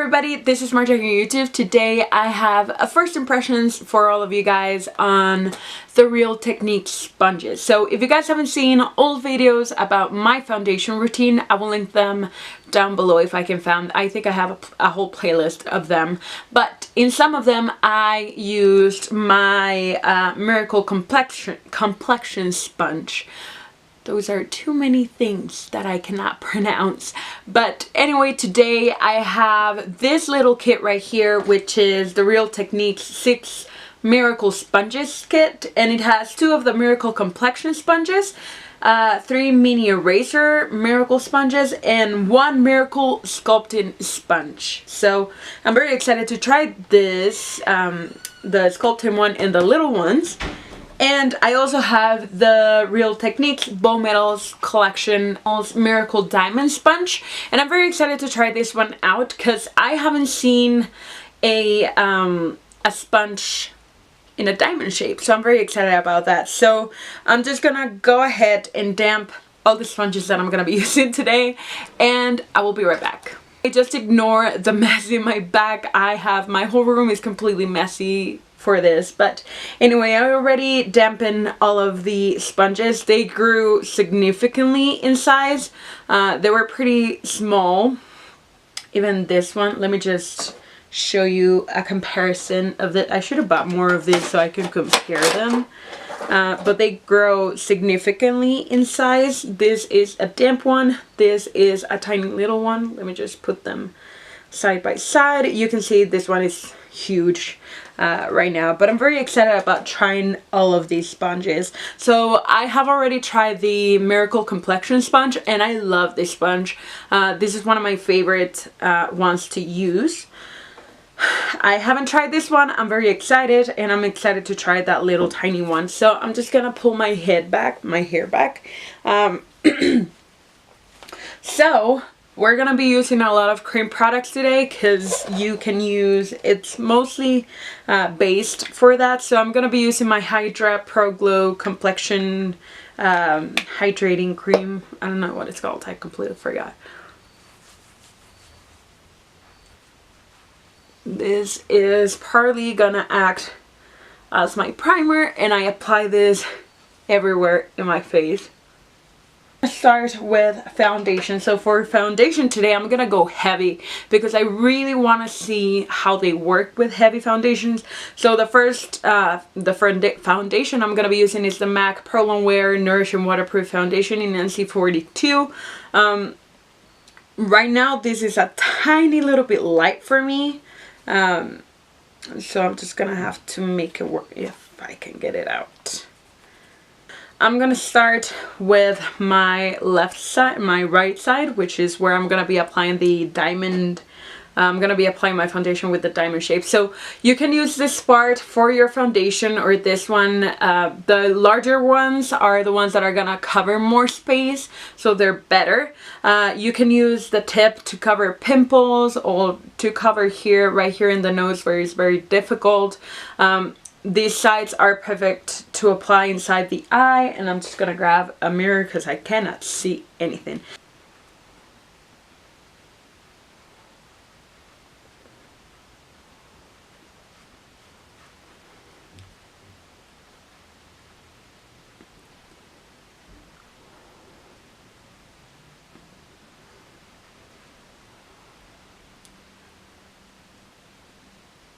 Everybody, this is Marya on YouTube. Today I have a first impressions for all of you guys on the Real Technique sponges. So if you guys haven't seen old videos about my foundation routine, I will link them down below if I can find. I think I have a whole playlist of them, but in some of them I used my Miracle Complexion sponge. Those are too many things that I cannot pronounce. But anyway, today I have this little kit right here, which is the Real Technique 6 Miracle Sponges kit. And it has 2 of the Miracle Complexion sponges, 3 mini eraser Miracle sponges, and 1 Miracle Sculpting sponge. So I'm very excited to try this, the sculpting one and the little ones. And I also have the Real Techniques Bow Metals Collection Miracle Diamond Sponge. And I'm very excited to try this one out because I haven't seen a sponge in a diamond shape. So I'm very excited about that. So I'm just gonna go ahead and damp all the sponges that I'm gonna be using today. And I will be right back. Just ignore the mess in my bag. My whole room is completely messy for this, but anyway, I already dampened all of the sponges. They grew significantly in size. They were pretty small, even this one. Let me just show you a comparison of it. I should have bought more of this so I could compare them, but they grow significantly in size. This is a damp one, this is a tiny little one. Let me just put them side by side. You can see this one is huge right now, but I'm very excited about trying all of these sponges. So I have already tried the Miracle Complexion sponge and I love this sponge. This is one of my favorite ones to use. I haven't tried this one. I'm very excited, and I'm excited to try that little tiny one. So I'm just gonna pull my hair back. So we're gonna be using a lot of cream products today because you can use, it's mostly based for that. So I'm gonna be using my Hydra Pro Glow Complexion hydrating cream. I don't know what it's called, I completely forgot. This is partly gonna act as my primer, and I apply this everywhere in my face. Let's start with foundation. So for foundation today, I'm gonna go heavy because I really want to see how they work with heavy foundations. So the first foundation I'm gonna be using is the MAC Pearl and Wear Nourish and Waterproof Foundation in NC42. Right now this is a tiny little bit light for me. So I'm just gonna have to make it work if I can get it out. I'm gonna start with my left side, my right side, which is where I'm gonna be applying the diamond. I'm gonna be applying my foundation with the diamond shape. So you can use this part for your foundation or this one. The larger ones are the ones that are gonna cover more space, so they're better. You can use the tip to cover pimples or to cover here, right here in the nose where it's very difficult. These sides are perfect to apply inside the eye, and I'm just gonna grab a mirror because I cannot see anything.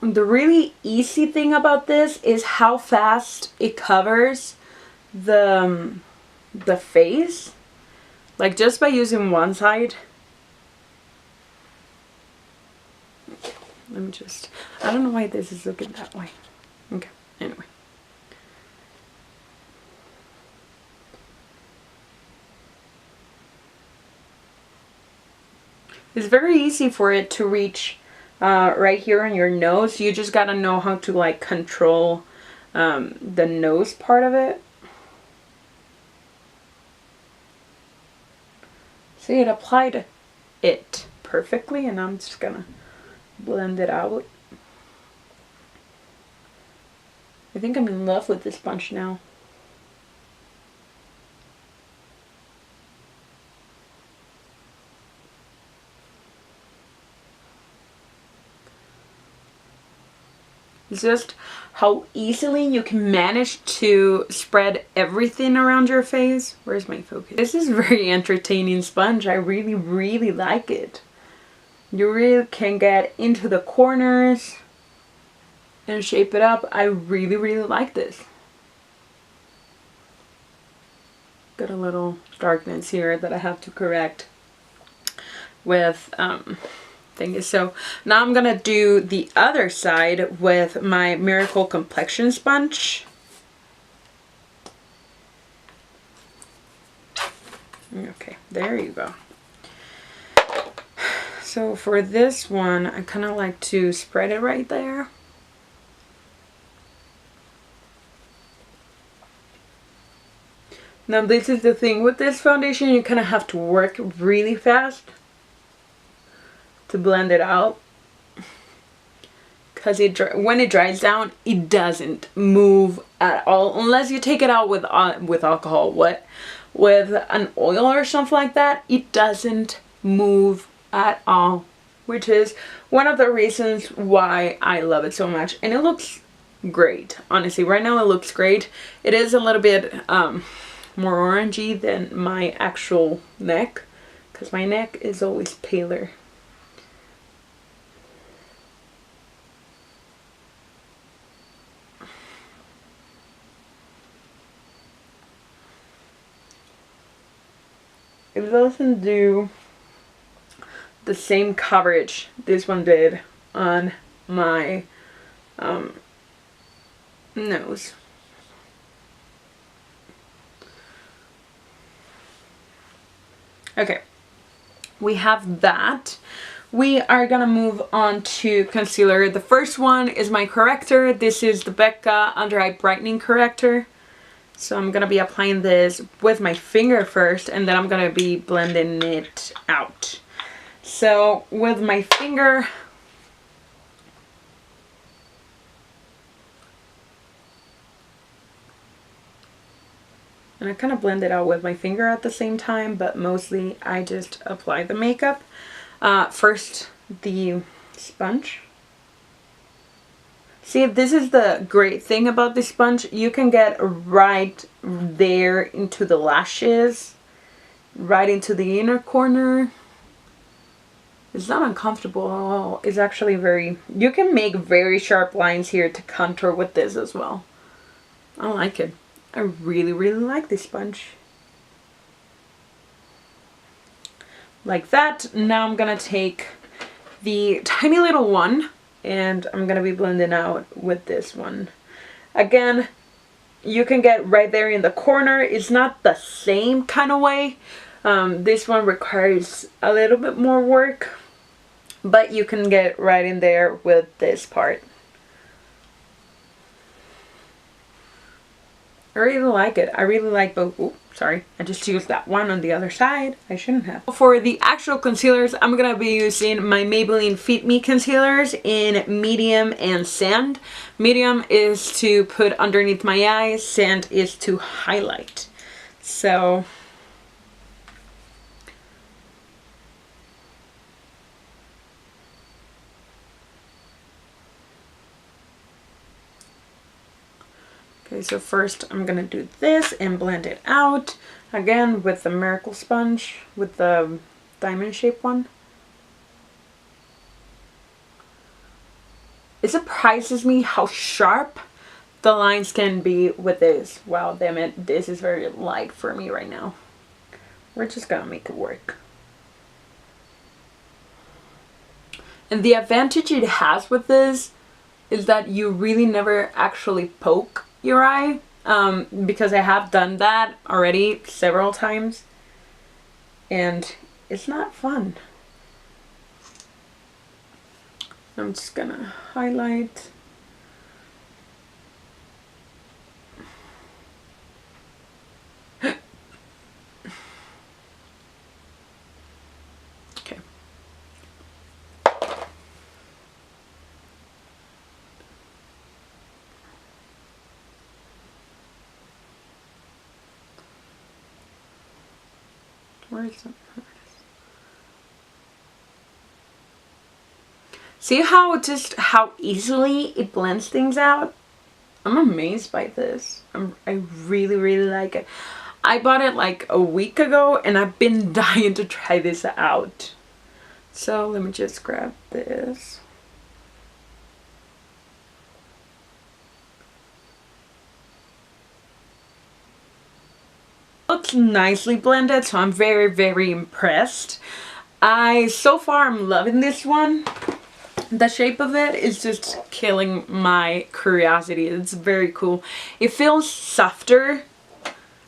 The really easy thing about this is how fast it covers the face. Like just by using one side. Let me just, I don't know why this is looking that way. Okay, anyway. It's very easy for it to reach right here on your nose. You just gotta know how to like control the nose part of it. See, it applied it perfectly, and I'm just gonna blend it out. I think I'm in love with this sponge now. It's just how easily you can manage to spread everything around your face. Where's my focus? This is a very entertaining sponge. I really, really like it. You really can get into the corners and shape it up. I really, really like this. Got a little darkness here that I have to correct with thingy. So now I'm gonna do the other side with my Miracle Complexion sponge. Okay, there you go. So for this one, I kind of like to spread it right there. Now this is the thing with this foundation, you kind of have to work really fast to blend it out. Because when it dries down, it doesn't move at all. Unless you take it out with alcohol. With an oil or something like that, it doesn't move at all. Which is one of the reasons why I love it so much. And it looks great. Honestly, right now it looks great. It is a little bit more orangey than my actual neck. Because my neck is always paler. It doesn't do the same coverage this one did on my nose. Okay, we have that. We are gonna move on to concealer. The first one is my corrector. This is the Becca Under Eye Brightening Corrector. So I'm going to be applying this with my finger first, and then I'm going to be blending it out. So with my finger, and I kind of blend it out with my finger at the same time, but mostly I just apply the makeup. First, the sponge. See, this is the great thing about this sponge. You can get right there into the lashes, right into the inner corner. It's not uncomfortable at all. It's actually very, you can make very sharp lines here to contour with this as well. I like it. I really, really like this sponge. Like that. Now I'm gonna take the tiny little one, and I'm gonna be blending out with this one. Again, you can get right there in the corner. It's not the same kind of way. This one requires a little bit more work, but you can get right in there with this part. I really like it. I really like both. Ooh, sorry, I just used that one on the other side. I shouldn't have. For the actual concealers, I'm going to be using my Maybelline Fit Me concealers in medium and sand. Medium is to put underneath my eyes, sand is to highlight. So okay, so first I'm gonna do this and blend it out again with the Miracle Sponge, with the diamond shaped one. It surprises me how sharp the lines can be with this. Wow, damn it, this is very light for me right now. We're just gonna make it work. And the advantage it has with this is that you really never actually poke your eye, because I have done that already several times and it's not fun. I'm just gonna highlight. Okay. Where is it? See how easily it blends things out? I'm amazed by this. I really, really like it. I bought it like a week ago and I've been dying to try this out. So let me just grab this. Looks nicely blended, so I'm very, very impressed. So far I'm loving this one. The shape of it is just killing my curiosity. It's very cool. It feels softer.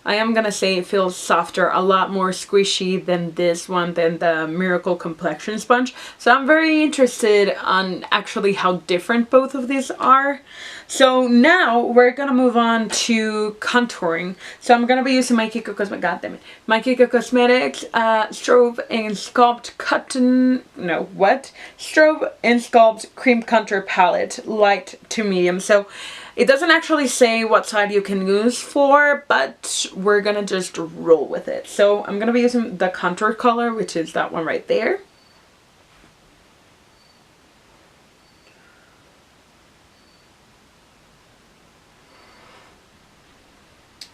I am gonna say it feels softer, a lot more squishy than this one, than the Miracle Complexion sponge. So I'm very interested on actually how different both of these are. So now we're gonna move on to contouring. So I'm gonna be using my Kiko Cosmetics, goddammit, my Kiko Cosmetics Strobe and Sculpt Strobe and Sculpt Cream Contour Palette, light to medium. So it doesn't actually say what side you can use for, but we're gonna just roll with it. So I'm gonna be using the contour color, which is that one right there.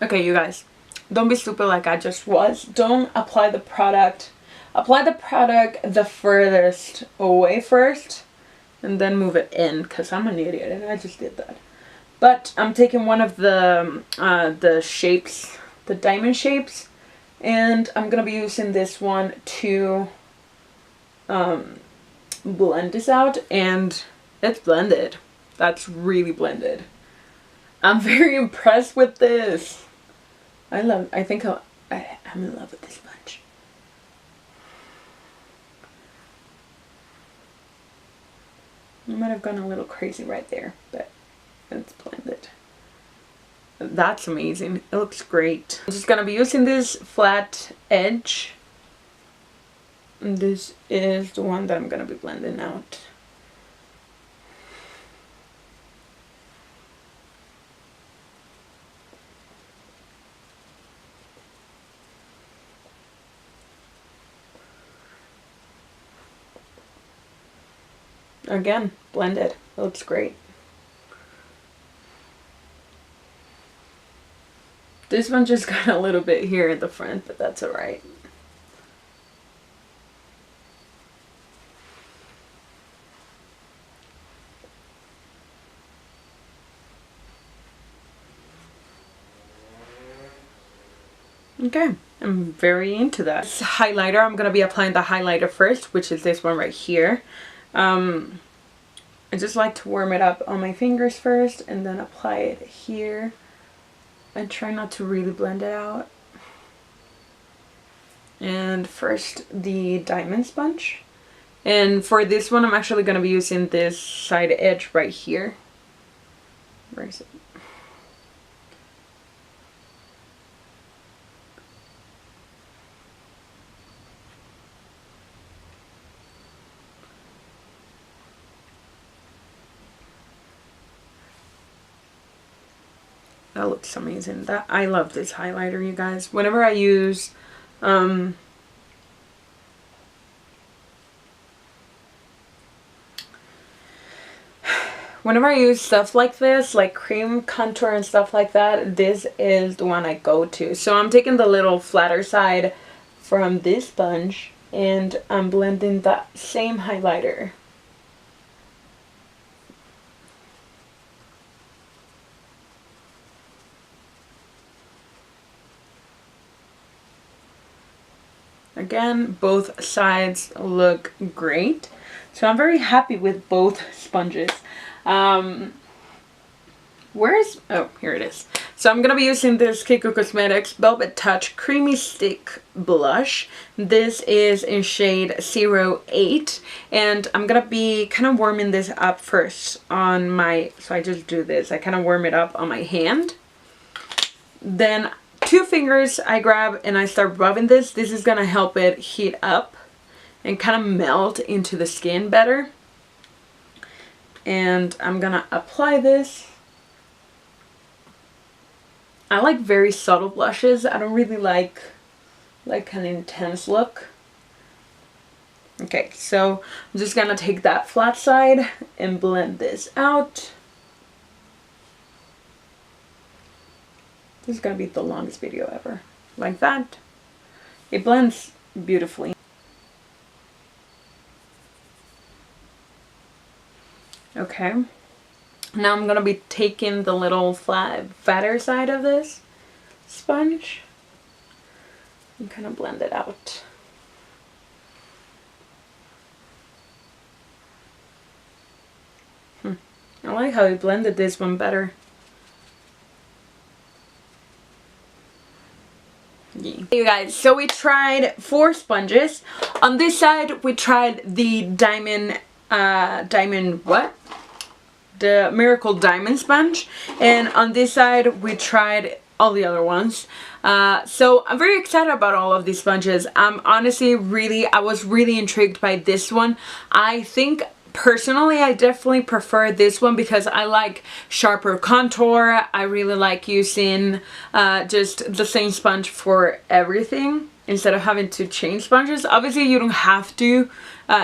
Okay, you guys, don't be stupid like I just was. Don't apply the product. Apply the product the furthest away first, and then move it in, because I'm an idiot and I just did that. But I'm taking one of the shapes, the diamond shapes, and I'm gonna be using this one to blend this out, and it's blended. That's really blended. I'm very impressed with this. I think I'm in love with this sponge. I might have gone a little crazy right there, but it's blended. That's amazing. It looks great. I'm just gonna be using this flat edge. And this is the one that I'm gonna be blending out. Again, blended. It looks great. This one just got a little bit here at the front, but that's alright. Okay, I'm very into that. This highlighter, I'm going to be applying the highlighter first, which is this one right here. I just like to warm it up on my fingers first and then apply it here. And try not to really blend it out. And first the diamond sponge. And for this one I'm actually going to be using this side edge right here. Where is it? That looks amazing. I love this highlighter, you guys. Whenever I use stuff like this, like cream contour and stuff like that, this is the one I go to. So I'm taking the little flatter side from this sponge and I'm blending that same highlighter. Again, both sides look great. So I'm very happy with both sponges. Oh, here it is. So I'm going to be using this Kiko Cosmetics Velvet Touch Creamy Stick Blush. This is in shade 08. And I'm going to be kind of warming this up first on my, so I just do this. I kind of warm it up on my hand. Then 2 fingers I grab and I start rubbing this. This is going to help it heat up and kind of melt into the skin better. And I'm going to apply this. I like very subtle blushes. I don't really like an intense look. Okay, so I'm just gonna take that flat side and blend this out. This is gonna be the longest video ever. Like that. It blends beautifully. Okay. Now I'm gonna be taking the little fatter side of this sponge and kind of blend it out. I like how we blended this one better. Yeah. You guys, so we tried 4 sponges. On this side we tried the the Miracle Diamond Sponge, and on this side we tried all the other ones. So I'm very excited about all of these sponges. Honestly, I was really intrigued by this one. I think personally I definitely prefer this one because I like sharper contour. I really like using just the same sponge for everything instead of having to change sponges. Obviously you don't have to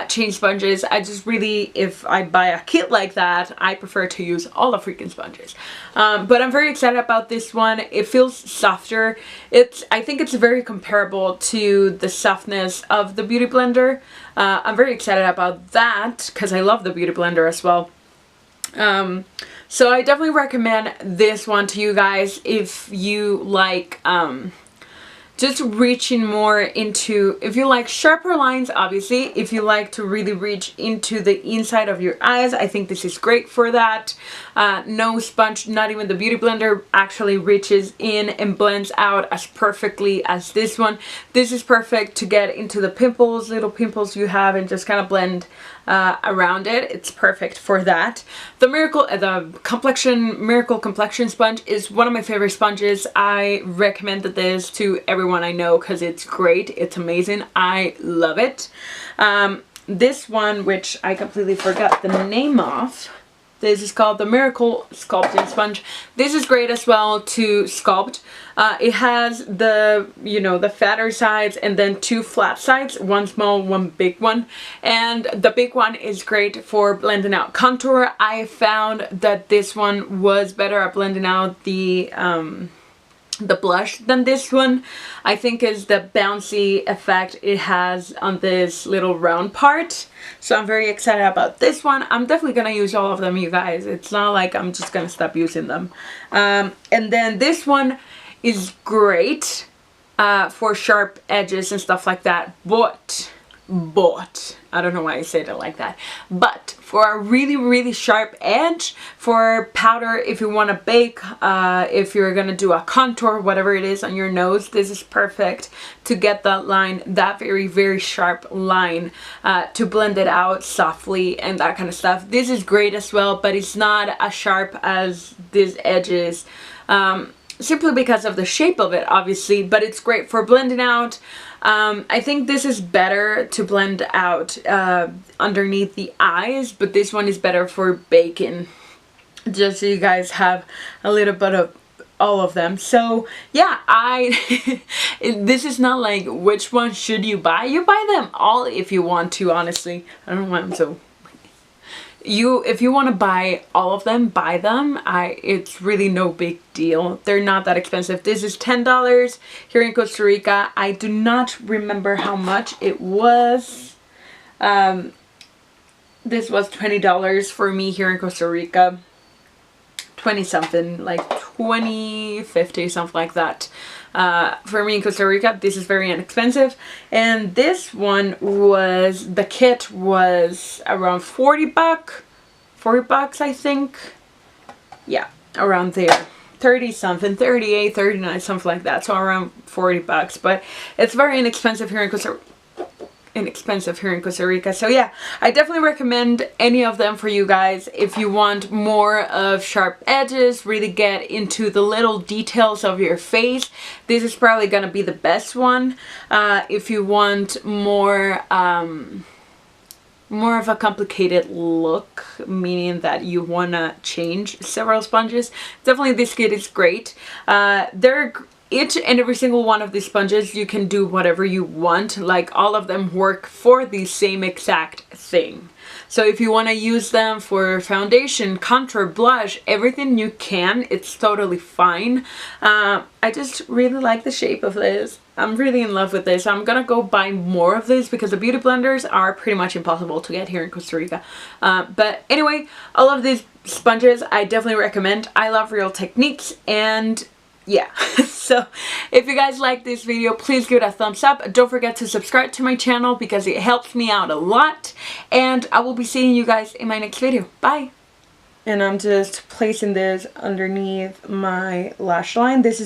change sponges. I just really, if I buy a kit like that, I prefer to use all the freaking sponges. But I'm very excited about this one. It feels softer. I think it's very comparable to the softness of the Beauty Blender. I'm very excited about that because I love the Beauty Blender as well. So I definitely recommend this one to you guys if you like just reaching more into, if you like sharper lines, obviously, if you like to really reach into the inside of your eyes, I think this is great for that. No sponge, not even the Beauty Blender, actually reaches in and blends out as perfectly as this one. This is perfect to get into the pimples, little pimples you have, and just kind of blend around it. It's perfect for that. The Miracle Complexion sponge is one of my favorite sponges. I recommended this to everyone I know because it's great. It's amazing. I love it. This one, which I completely forgot the name of, this is called the Miracle Sculpting Sponge. This is great as well to sculpt. It has the, the fatter sides and then 2 flat sides, one small, one big one. And the big one is great for blending out contour. I found that this one was better at blending out the blush than this one. I think is the bouncy effect it has on this little round part. So I'm very excited about this one. I'm definitely gonna use all of them, you guys. It's not like I'm just gonna stop using them. And then this one is great for sharp edges and stuff like that. But I don't know why I said it like that. But for a really, really sharp edge, for powder, if you want to bake, if you're going to do a contour, whatever it is on your nose, this is perfect to get that line, that very, very sharp line, to blend it out softly and that kind of stuff. This is great as well, but it's not as sharp as these edges. Simply because of the shape of it, obviously, but it's great for blending out. I think this is better to blend out underneath the eyes, but this one is better for baking, just so you guys have a little bit of all of them. So yeah, this is not like which one should you buy. You buy them all if you want to, honestly. I don't know why I'm so... If you want to buy all of them, buy them. It's really no big deal. They're not that expensive. This is $10 here in Costa Rica. I do not remember how much it was. This was $20 for me here in Costa Rica. 20 something, like 20, 50, something like that. For me in Costa Rica, this is very inexpensive. And this one was, the kit was around 40 bucks, I think. Yeah, around there. 30 something, 38, 39, something like that. So around 40 bucks. But it's very inexpensive here in Costa Rica. So yeah, I definitely recommend any of them for you guys if you want more of sharp edges, really get into the little details of your face. This is probably gonna be the best one. If you want more of a complicated look, meaning that you wanna change several sponges, definitely this kit is great. They're each and every single one of these sponges, you can do whatever you want. Like, all of them work for the same exact thing. So if you want to use them for foundation, contour, blush, everything you can, it's totally fine. I just really like the shape of this. I'm really in love with this. I'm gonna go buy more of this because the beauty blenders are pretty much impossible to get here in Costa Rica. But anyway, all of these sponges I definitely recommend. I love Real Techniques, and yeah. So if you guys like this video, please give it a thumbs up. Don't forget to subscribe to my channel because it helps me out a lot. And I will be seeing you guys in my next video. Bye! And I'm just placing this underneath my lash line. This is